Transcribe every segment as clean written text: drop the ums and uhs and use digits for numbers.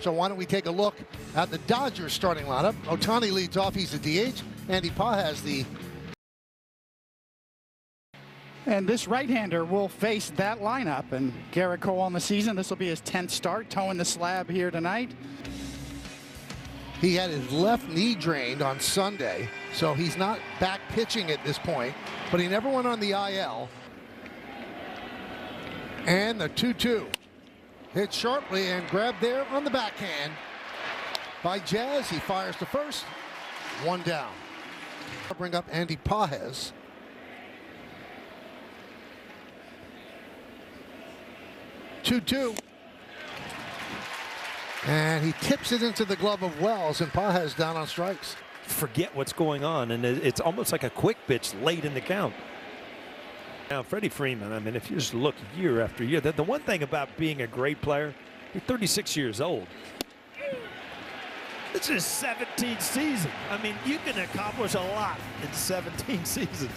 So why don't we take a look at the Dodgers starting lineup. Ohtani leads off. He's the DH. Andy Pages the... And this right-hander will face that lineup. And Garrett Cole on the season, this will be his 10th start, toeing the slab here tonight. He had his left knee drained on Sunday, so he's not back pitching at this point, but he never went on the IL. And the 2-2 hit sharply and grabbed there on the backhand by Jazz. He fires to first, one down. I'll bring up Andy Pages. Two. And he tips it into the glove of Wells, and Pages down on strikes. Forget what's going on, and it's almost like a quick pitch late in the count. Now, Freddie Freeman, I mean, if you just look year after year, the one thing about being a great player, you're 36 years old. It's his 17th season. I mean, you can accomplish a lot in 17 seasons.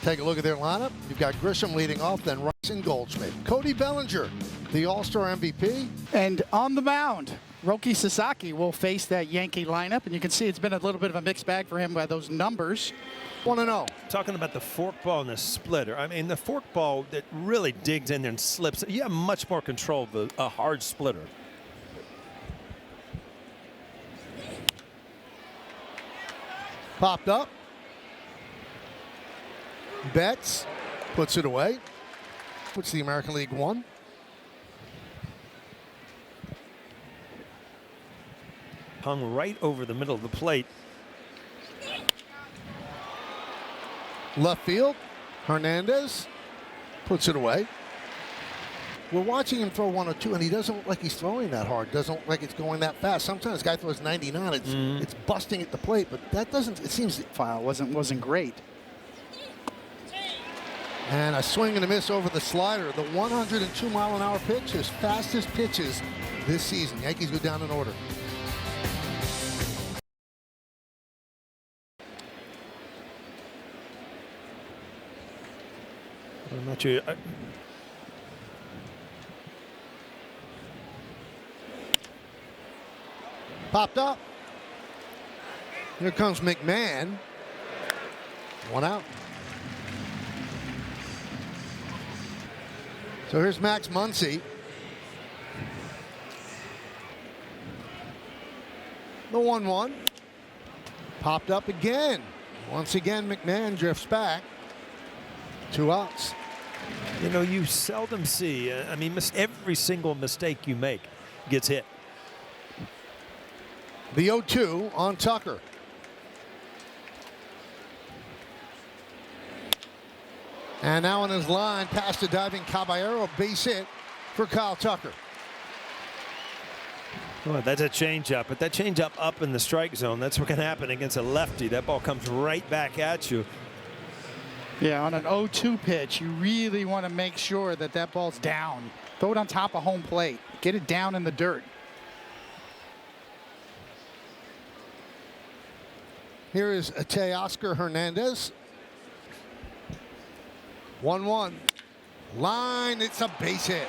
Take a look at their lineup. You've got Grisham leading off, then Rice and Goldschmidt. Cody Bellinger, the All-Star MVP. And on the mound, Roki Sasaki will face that Yankee lineup. And you can see it's been a little bit of a mixed bag for him by those numbers. 1-0. Talking about the forkball and the splitter. I mean, the forkball that really digs in there and slips. You have much more control of a hard splitter. Popped up. Betts puts it away. Puts the American League 1. Hung right over the middle of the plate. Left field. Hernandez puts it away. We're watching him throw 1-2, and he doesn't look like he's throwing that hard. Doesn't look like it's going that fast. Sometimes the guy throws 99. It's busting at the plate, but that doesn't. It seems File wasn't great. And a swing and a miss over the slider. The 102-mile-an-hour pitch, his fastest pitches this season. Yankees go down in order. I'm not sure. Popped up. Here comes McMahon. One out. So here's Max Muncy. The 1-1. Popped up again. Once again, McMahon drifts back. 2 outs. You know, you seldom see, I mean, every single mistake you make gets hit. The 0-2 on Tucker. And now on his line, past the diving Caballero, base hit for Kyle Tucker. Oh, that's a changeup, but that changeup up in the strike zone, that's what can happen against a lefty. That ball comes right back at you. Yeah, on an 0-2 pitch, you really want to make sure that that ball's down. Throw it on top of home plate. Get it down in the dirt. Here is Teoscar Hernandez. 1-1. Line, it's a base hit.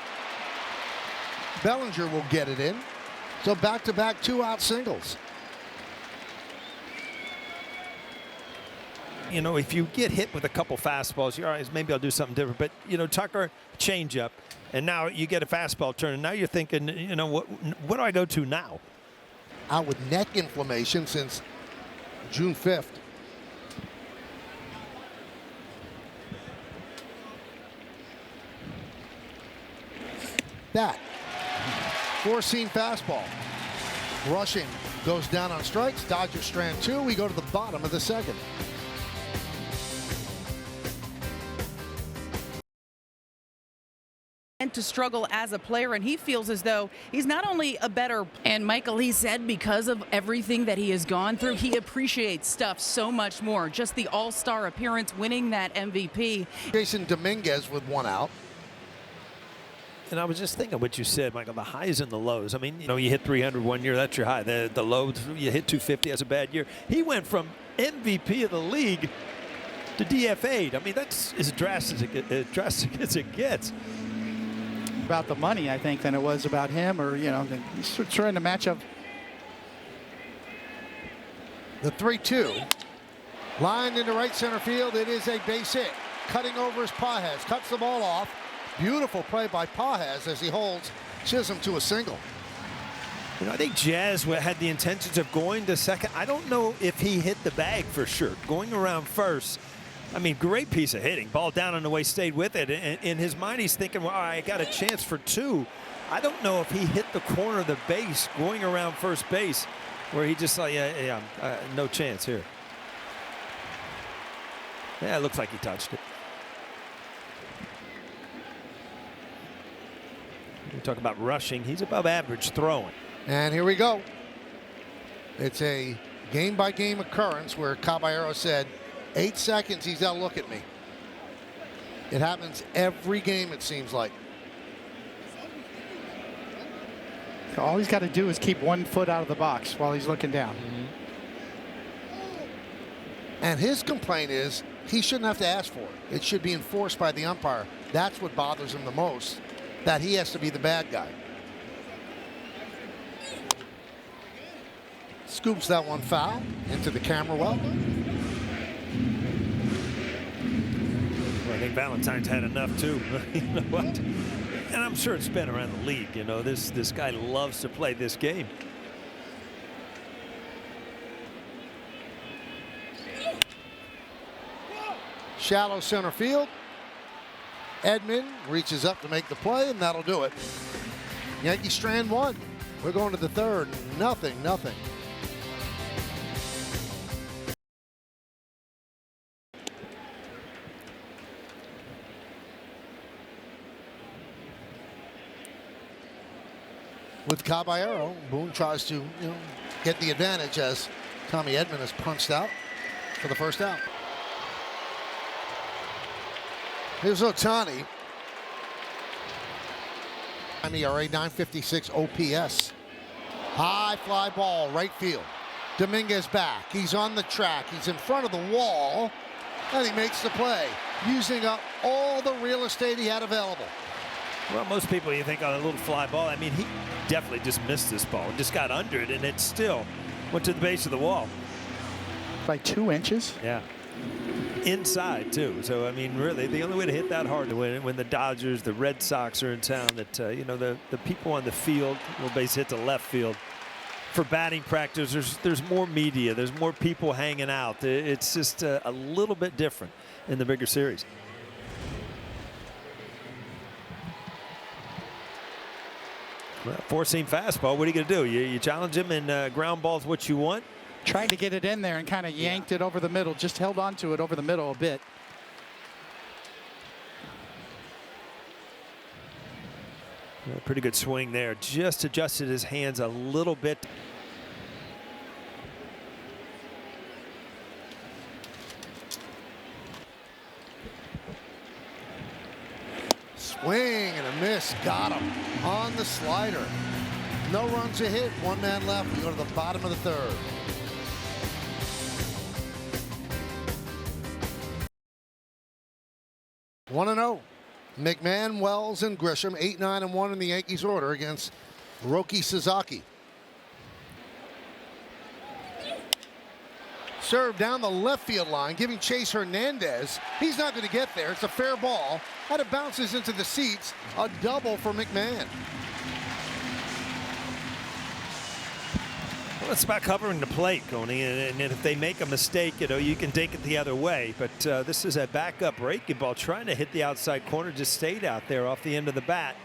Bellinger will get it in. So back-to-back 2-out singles. You know, if you get hit with a couple fastballs, you're all right, maybe I'll do something different. But, you know, Tucker, changeup, and now you get a fastball turn, and now you're thinking, you know, what do I go to now? Out with neck inflammation since June 5th. That four-seam fastball. Rushing goes down on strikes. Dodgers strand 2. We go to the bottom of the second. And to struggle as a player, and he feels as though he's not only a better, and Michael, he said because of everything that he has gone through, he appreciates stuff so much more. Just the all-star appearance, winning that MVP. Jason Dominguez with 1 out. And I was just thinking what you said, Michael, the highs and the lows. I mean, you know, you hit 300 one year, that's your high. The low, you hit 250, that's a bad year. He went from MVP of the league to DFA'd. I mean, that's as drastic as it gets. about the money, I think, than it was about him, or, you know, trying to match up. The 3-2. Lined into right center field. It is a base hit. Cutting over is Pages. Cuts the ball off. Beautiful play by Pages as he holds Chisholm to a single. You know, I think Jazz had the intentions of going to second. I don't know if he hit the bag for sure. Going around first, I mean, great piece of hitting. Ball down on the way, stayed with it. And in his mind, he's thinking, well, I got a chance for two. I don't know if he hit the corner of the base going around first base, where he just thought, no chance here. Yeah, it looks like he touched it. We talk about rushing. He's above average throwing. And here we go. It's a game-by-game occurrence where Caballero said, 8 seconds, he's got to look at me. It happens every game, it seems like. All he's got to do is keep 1 foot out of the box while he's looking down. And his complaint is he shouldn't have to ask for it. It should be enforced by the umpire. That's what bothers him the most, that he has to be the bad guy. Scoops that one foul into the camera well. I think Valentine's had enough too. You know what? And I'm sure it's been around the league. You know, this guy loves to play this game. Shallow center field. Edman reaches up to make the play, and that'll do it. Yankees strand one. We're going to the third. Nothing. With Caballero, Boone tries to, get the advantage as Tommy Edman is punched out for the first out. Here's Ohtani. ERA 956 OPS. High fly ball, right field. Dominguez back. He's on the track. He's in front of the wall, and he makes the play, using up all the real estate he had available. Well, most people, you think on a little fly ball. I mean, he definitely just missed this ball. Just got under it, and it still went to the base of the wall. By 2 inches? Yeah. Inside, too. So, I mean, really, the only way to hit that hard to win when the Dodgers, the Red Sox are in town, that, the people on the field, little base hit to left field. For batting practice, there's more media. There's more people hanging out. It's just a little bit different in the bigger series. Well, four-seam fastball. What are you going to do? You challenge him, and ground ball's what you want. Tried to get it in there and kind of yanked it over the middle. Just held on to it over the middle a bit. Pretty good swing there. Just adjusted his hands a little bit. Swing and a miss. Got him on the slider. No runs a hit. 1 man left. We go to the bottom of the third. One and 0. McMahon, Wells, and Grisham 8-9-1 in the Yankees order against Roki Sasaki. Serve down the left field line, giving Chase Hernandez. He's not going to get there. It's a fair ball. And it bounces into the seats. A double for McMahon. Well, it's about covering the plate, Coney, and if they make a mistake, you can take it the other way. But this is a backup breaking ball, trying to hit the outside corner, just stayed out there off the end of the bat.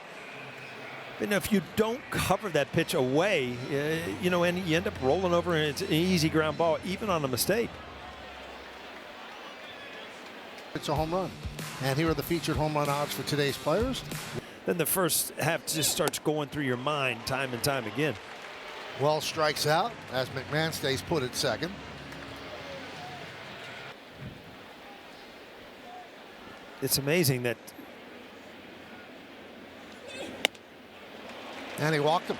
And if you don't cover that pitch away, and you end up rolling over, and it's an easy ground ball, even on a mistake. It's a home run. And here are the featured home run odds for today's players. Then the first half just starts going through your mind time and time again. Wells strikes out as McMahon stays put at second. It's amazing that. And he walked him.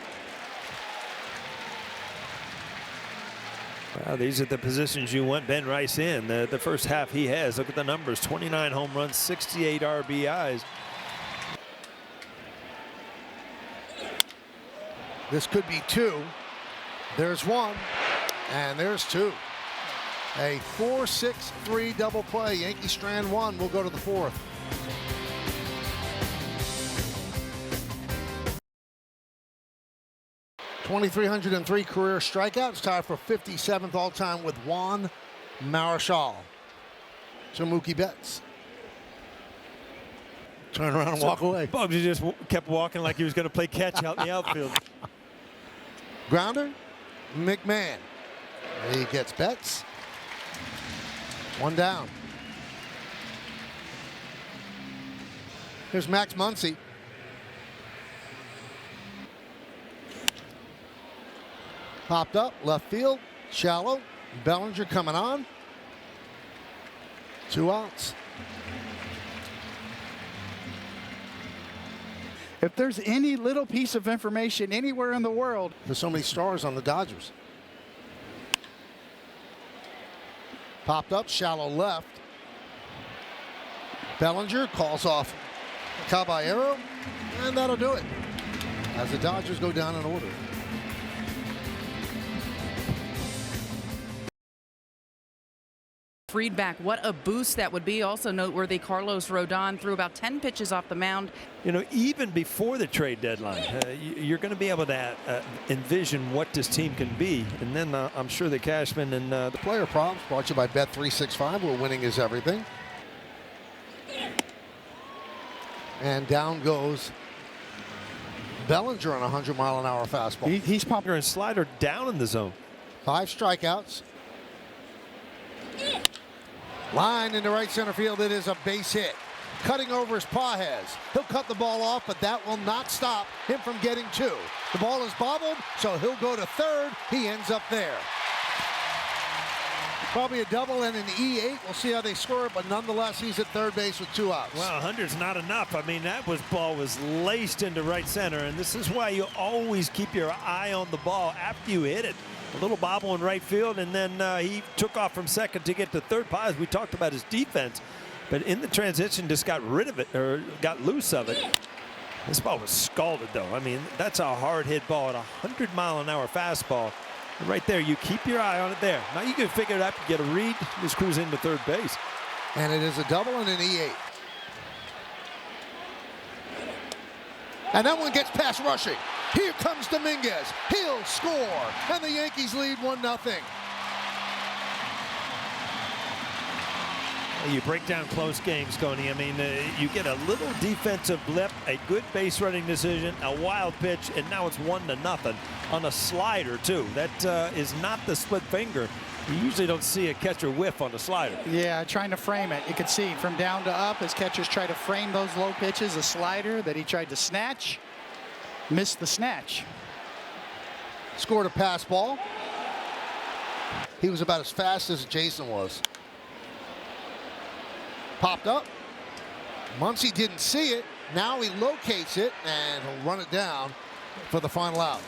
Wow, these are the positions you want Ben Rice in. The first half he has. Look at the numbers. 29 home runs, 68 RBIs. This could be two. There's one, and there's two. A 4-6-3 double play. Yankee strand one. We'll go to the fourth. .303 career strikeouts, tied for 57th all-time with Juan Marichal. So Mookie Betts. Turn around and walk away. Bugsy just kept walking like he was going to play catch out in the outfield. Grounder, McMahon. He gets Betts. One down. Here's Max Muncy. Popped up, left field, shallow. Bellinger coming on. 2 outs. If there's any little piece of information anywhere in the world. There's so many stars on the Dodgers. Popped up, shallow left. Bellinger calls off Caballero, and that'll do it as the Dodgers go down in order. Friedback, what a boost that would be. Also noteworthy, Carlos Rodon threw about 10 pitches off the mound. You know, even before the trade deadline, you're going to be able to envision what this team can be. And then I'm sure the Cashman and the player props brought to you by Bet365, where winning is everything. And down goes Bellinger on a 100-mile-an-hour fastball. He's pumping and slider down in the zone. 5 strikeouts. Line into right center field. It is a base hit. Cutting over is Pages. He'll cut the ball off, but that will not stop him from getting 2. The ball is bobbled, so he'll go to third. He ends up there. Probably a double and an E8. We'll see how they score it, but nonetheless, he's at third base with 2 outs. Well, 100's not enough. I mean, that ball was laced into right center, and this is why you always keep your eye on the ball after you hit it. A little bobble in right field, and then he took off from second to get to third. Pages, we talked about his defense, but in the transition just got rid of it, or got loose of it. This ball was scalded, though. I mean, that's a hard hit ball at a 100-mile-an-hour fastball. And right there, you keep your eye on it there. Now you can figure it out, get a read, just cruise into third base. And it is a double and an E8. And that one gets past rushing. Here comes Dominguez. He'll score. And the Yankees lead 1-0. You break down close games, Coney. I mean, you get a little defensive blip, a good base running decision, a wild pitch, and now it's 1-0 on a slider, too. That is not the split finger. You usually don't see a catcher whiff on a slider. Yeah, trying to frame it. You can see from down to up as catchers try to frame those low pitches. A slider that he tried to snatch. Missed the snatch. Scored a pass ball. He was about as fast as Jason was. Popped up. Muncy didn't see it. Now he locates it, and he'll run it down for the final out.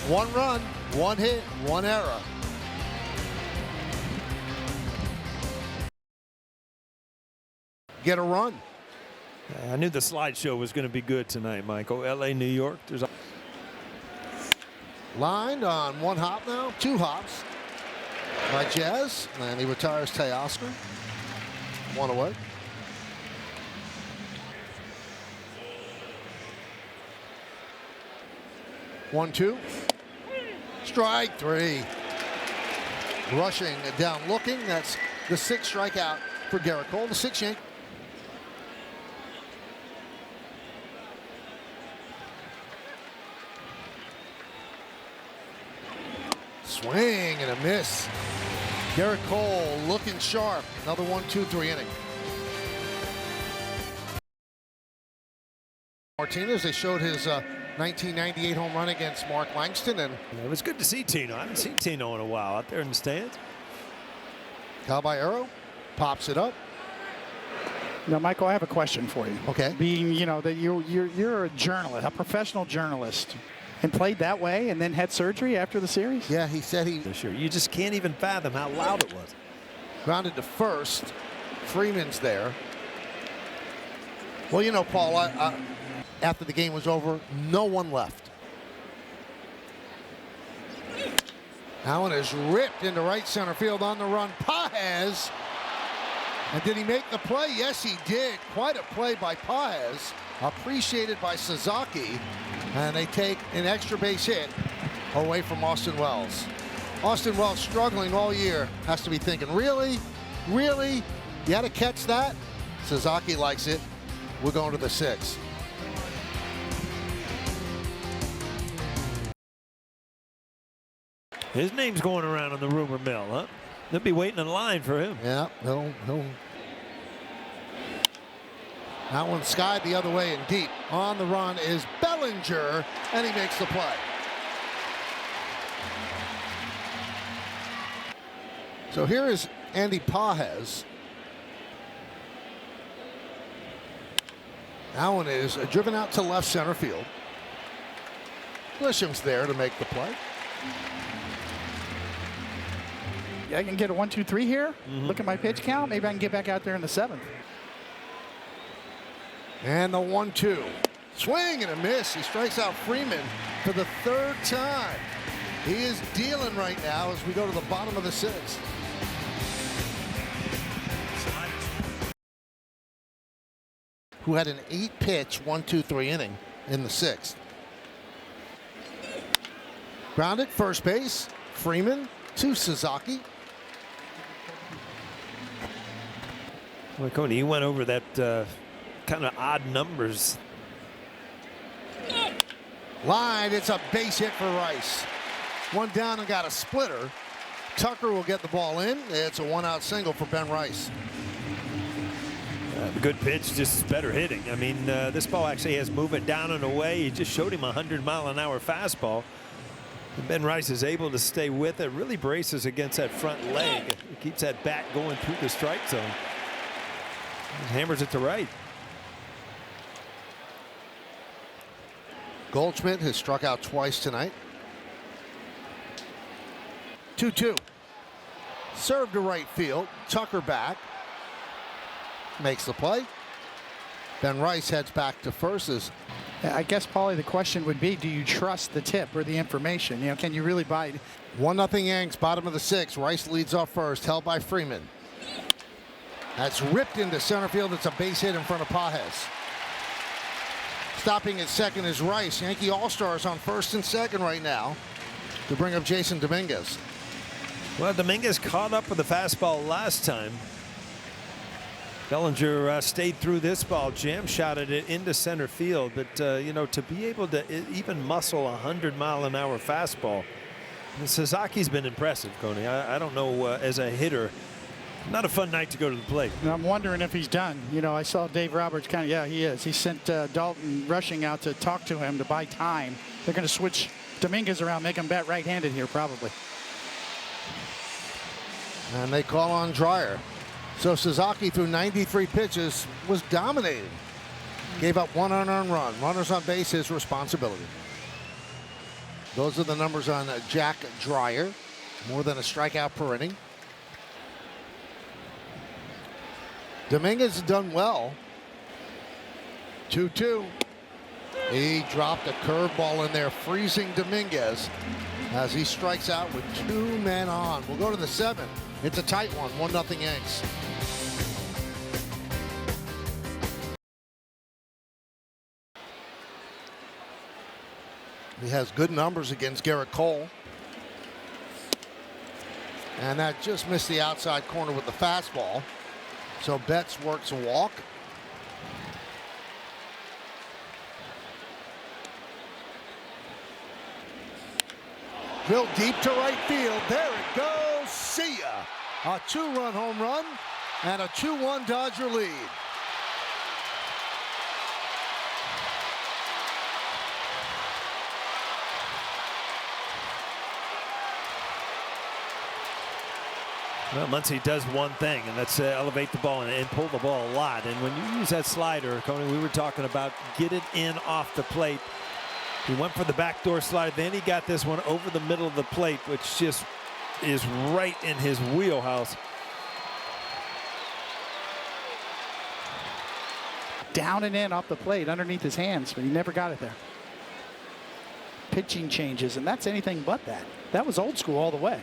1 run, 1 hit, 1 error. Get a run. I knew the slideshow was going to be good tonight, Michael. L.A., New York. There's lined on 1 hop now, 2 hops by Jazz, and he retires Teoscar. 1 away. One, 2. Strike 3. Rushing down, looking. That's the 6th strikeout for Garrett Cole. The 6th Yankee. Swing and a miss. Garrett Cole looking sharp. Another 1-2-3 inning. Martinez, they showed his 1998 home run against Mark Langston, and it was good to see Tino. I haven't seen Tino in a while out there in the stands. Caballero pops it up. Now, Michael, I have a question for you. Okay. Being, you know, that you're a journalist, a professional journalist, and played that way and then had surgery after the series? Yeah, he said he... Sure. You just can't even fathom how loud it was. Grounded to first. Freeman's there. Well, you know, Paul, after the game was over, no one left. That one is ripped into right center field on the run. Paez. And did he make the play? Yes, he did. Quite a play by Paez. Appreciated by Sasaki. And they take an extra base hit away from Austin Wells. Austin Wells struggling all year. Has to be thinking, really? Really? You had to catch that? Sasaki likes it. We're going to the 6th. His name's going around on the rumor mill, huh? They'll be waiting in line for him. Yeah, he'll. That one skied the other way and deep. On the run is Bellinger, and he makes the play. So here is Andy Paez. That one is driven out to left center field. Glisham's there to make the play. I can get a 1-2-3 here. Look at my pitch count. Maybe I can get back out there in the 7th. And the 1-2. Swing and a miss. He strikes out Freeman for the 3rd time. He is dealing right now as we go to the bottom of the 6th. Who had an 8-pitch 1-2-3 inning in the 6th. Grounded first base. Freeman to Sasaki. Well, Cody, you went over that kind of odd numbers. Line, it's a base hit for Rice. One down and got a splitter. Tucker will get the ball in. It's a 1-out single for Ben Rice. Good pitch, just better hitting. I mean, this ball actually has movement down and away. He just showed him a 100-mile-an-hour fastball. And Ben Rice is able to stay with it. Really braces against that front leg. He keeps that bat going through the strike zone. He hammers it to right. Goldschmidt has struck out twice tonight. 2-2. Serve to right field. Tucker back. Makes the play. Ben Rice heads back to first. I guess, Paulie, the question would be, do you trust the tip or the information? You know, can you really buy it? 1-0 Yanks, bottom of the 6th. Rice leads off first, held by Freeman. That's ripped into center field. It's a base hit in front of Paez. Stopping at second is Rice. Yankee All-Stars on first and second right now to bring up Jason Dominguez. Well, Dominguez caught up with the fastball last time. Bellinger stayed through this ball, jam shotted it into center field, but you know, to be able to even muscle a 100-mile-an-hour fastball, Sasaki's been impressive, Coney. I don't know, as a hitter, not a fun night to go to the plate. And I'm wondering if he's done. You know, I saw Dave Roberts yeah, he is. He sent Dalton rushing out to talk to him to buy time. They're going to switch Dominguez around, make him bat right-handed here probably. And they call on Dreyer. So Sasaki, through 93 pitches, was dominating. Gave up 1 unearned run. Runners on base, his responsibility. Those are the numbers on Jack Dreyer. More than a strikeout per inning. Dominguez has done well. 2-2. He dropped a curveball in there, freezing Dominguez as he strikes out with 2 men on. We'll go to the 7th. It's a tight one, 1-0 Yanks. He has good numbers against Garrett Cole. And that just missed the outside corner with the fastball. So Betts works a walk. Drilled deep to right field. There it goes. See ya. A 2-run home run and a 2-1 Dodger lead. Well, Muncy does one thing, and that's elevate the ball and pull the ball a lot. And when you use that slider, Coney, we were talking about get it in off the plate. He went for the backdoor slide. Then he got this one over the middle of the plate, which just is right in his wheelhouse. Down and in off the plate underneath his hands, but he never got it there. pitching changes, and that's anything but that. That was old school all the way.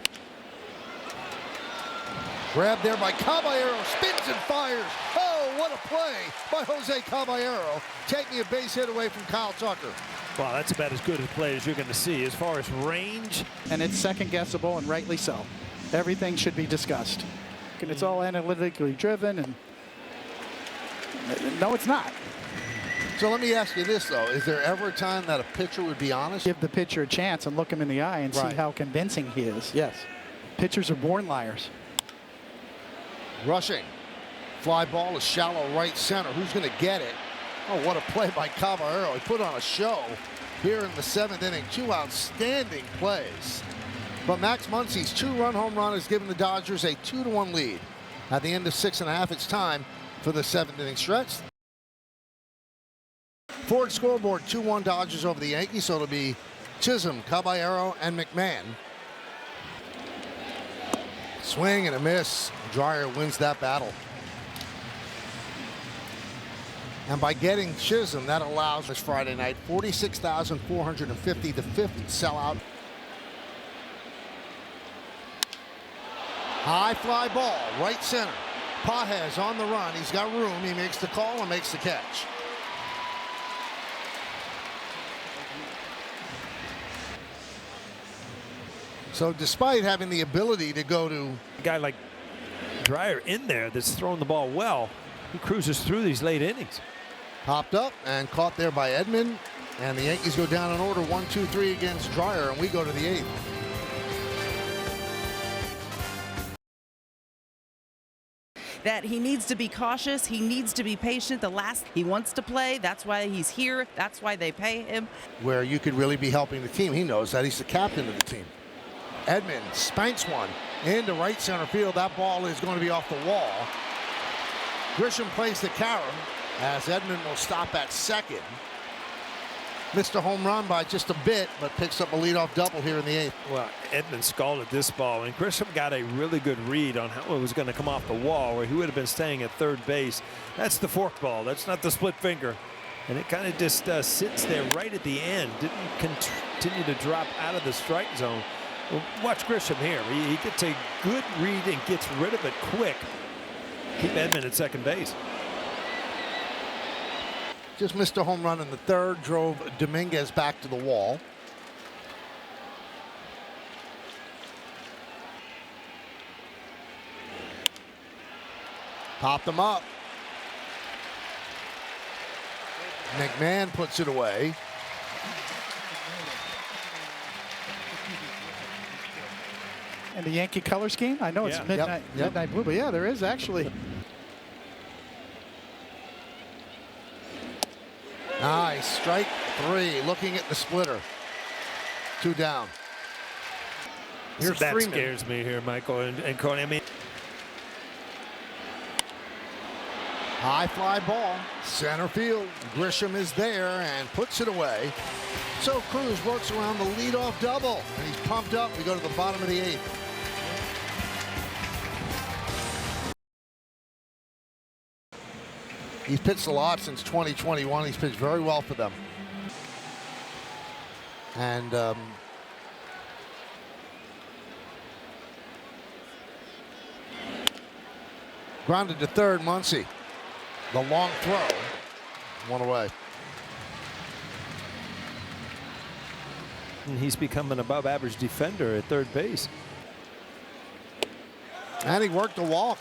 Grab there by Caballero, spins and fires. Oh, what a play by Jose Caballero, taking a base hit away from Kyle Tucker. Wow, that's about as good a play as you're going to see as far as range. And it's second guessable, and rightly so. Everything should be discussed. And it's all analytically driven, and no, it's not. So let me ask you this, though. Is there ever a time that a pitcher would be honest? Give the pitcher a chance and look him in the eye and see how convincing he is. Yes. Pitchers are born liars. Rushing. Fly ball is shallow right center. Who's going to get it? Oh, what a play by Caballero. He put on a show here in the 7th inning. 2 outstanding plays. But Max Muncy's 2-run home run has given the Dodgers a 2-1 lead. At the end of 6.5, it's time for the 7th inning stretch. Ford scoreboard, 2-1 Dodgers over the Yankees, so it'll be Chisholm, Caballero, and McMahon. Swing and a miss. Dreyer wins that battle. And by getting Chisholm, that allows this Friday night 46,450, the 5th sellout. High fly ball, right center. Pages on the run. He's got room. He makes the call and makes the catch. So despite having the ability to go to A guy like Dreyer in there that's throwing the ball well, he cruises through these late innings. popped up and caught there by Edman. And the Yankees go down in order 1-2-3 against Dreyer, and we go to the 8th. That he needs to be cautious. He needs to be patient. He wants to play. That's why he's here. That's why they pay him. Where you could really be helping the team. He knows that. He's the captain of the team. Edman spanks one into right center field. That ball is going to be off the wall. Grisham plays the carom as Edman will stop at second. Missed a home run by just a bit, but picks up a leadoff double here in the 8th. Well, Edman scalded this ball, and Grisham got a really good read on how it was going to come off the wall, where he would have been staying at third base. That's the fork ball. That's not the split finger. And it kind of just sits there right at the end. Didn't continue to drop out of the strike zone. Well, watch Grisham here. He gets a good read and gets rid of it quick. Keep Edman at second base. Just missed a home run in the 3rd, drove Dominguez back to the wall. Popped them up. McMahon puts it away. And the Yankee color scheme? I know it's midnight, midnight blue, but yeah, there is actually. Nice. Strike 3. Looking at the splitter. 2 down. Here's that Freeman. Scares me here, Michael and Coney. I mean, high fly ball. Center field. Grisham is there and puts it away. So Cruz works around the leadoff double. And he's pumped up. We go to the bottom of the 8th. He's pitched a lot since 2021. He's pitched very well for them. And grounded to third, Muncy. The long throw. 1 away. he's become an above average defender at third base. And he worked a walk.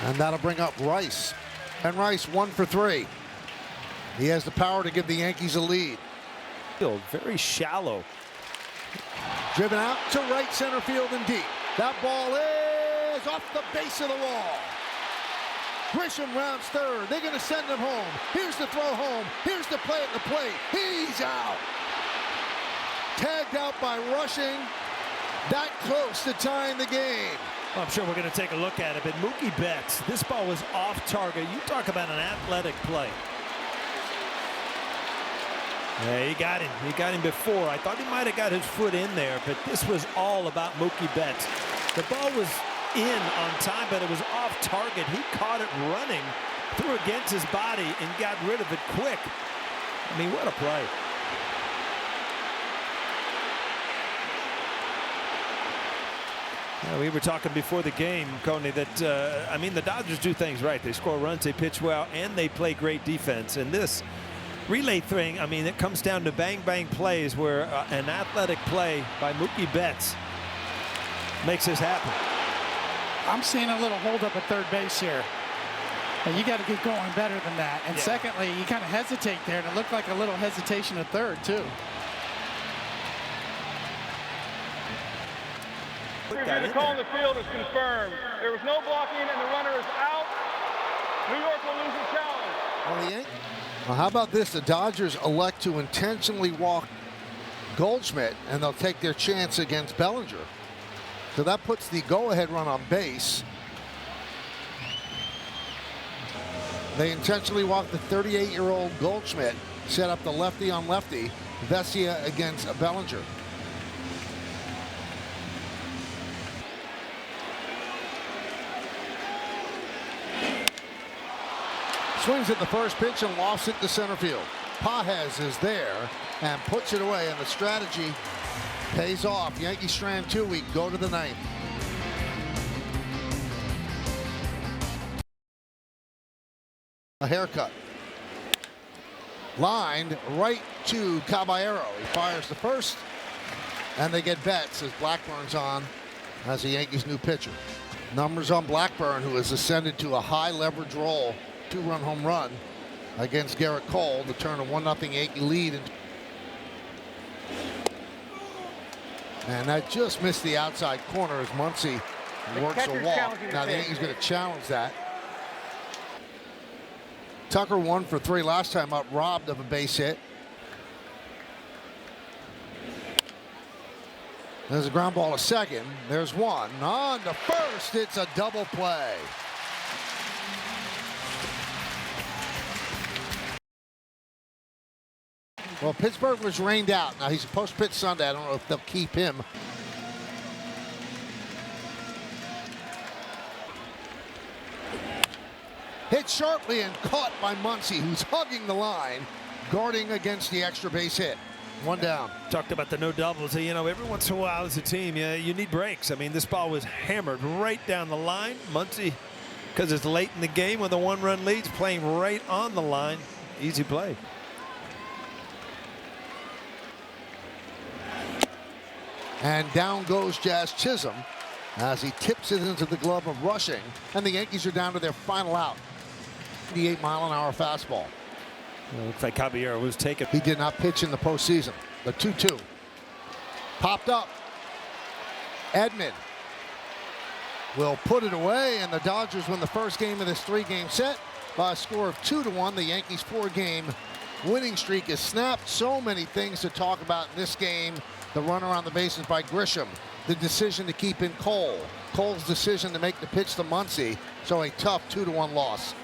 And that'll bring up Rice. And Rice 1 for 3. He has the power to give the Yankees a lead. Very shallow. Driven out to right center field and deep. That ball is off the base of the wall. Grisham rounds third. They're going to send him home. Here's the throw home. Here's the play at the plate. He's out. Tagged out by Rushing. That close to tying the game. Well, I'm sure we're going to take a look at it, but Mookie Betts, this ball was off target. You talk about an athletic play. Yeah, he got him. He got him before. I thought he might have got his foot in there, but this was all about Mookie Betts. The ball was in on time, but it was off target. He caught it running, threw against his body, and got rid of it quick. I mean, what a play. Yeah, we were talking before the game, Coney, that, I mean, the Dodgers do things right. They score runs, they pitch well, and they play great defense. And this relay thing, I mean, it comes down to bang-bang plays where an athletic play by Mookie Betts makes this happen. I'm seeing a little holdup at third base here. And you got to get going better than that. And secondly, you kind of hesitate there, and it looked like a little hesitation at third, too. The call on the field is confirmed. There was no blocking, and the runner is out. New York will lose the challenge. Well, how about this? The Dodgers elect to intentionally walk Goldschmidt, and they'll take their chance against Bellinger. So that puts the go-ahead run on base. They intentionally walk the 38-year-old Goldschmidt, set up the lefty on lefty, Vesia against Bellinger. Swings at the first pitch and lofts it to center field. Pages is there and puts it away, and the strategy pays off. Yankees strand 2. We go to the 9th. A haircut. Lined right to Caballero. He fires the first, and they get Betts as Blackburn's on as the Yankees' new pitcher. Numbers on Blackburn, who has ascended to a high leverage role. 2-run home run against Garrett Cole to turn a 1-0 Yankee lead. And that just missed the outside corner as Muncy works a walk. Now the Yankees going to challenge that. Tucker 1 for 3 last time up, robbed of a base hit. There's a ground ball to second. There's one. On to first. It's a double play. Well, Pittsburgh was rained out. Now he's supposed to pitch Sunday. I don't know if they'll keep him. Hit sharply and caught by Muncy, who's hugging the line, guarding against the extra base hit. 1 down. Talked about the no doubles. You know, every once in a while as a team, you need breaks. I mean, this ball was hammered right down the line. Muncy, because it's late in the game with a 1-run lead, playing right on the line. Easy play. And down goes Jazz Chisholm as he tips it into the glove of Rushing. And the Yankees are down to their final out. 88-mile-an-hour fastball. Well, looks like Caballero was taken. He did not pitch in the postseason. The 2-2. Popped up. Edman will put it away, and the Dodgers win the first game of this 3-game set by a score of 2-1. The Yankees' 4-game winning streak is snapped. So many things to talk about in this game. The run around the bases by Grisham. The decision to keep in Cole. Cole's decision to make the pitch to Muncy. So a tough 2-1 loss.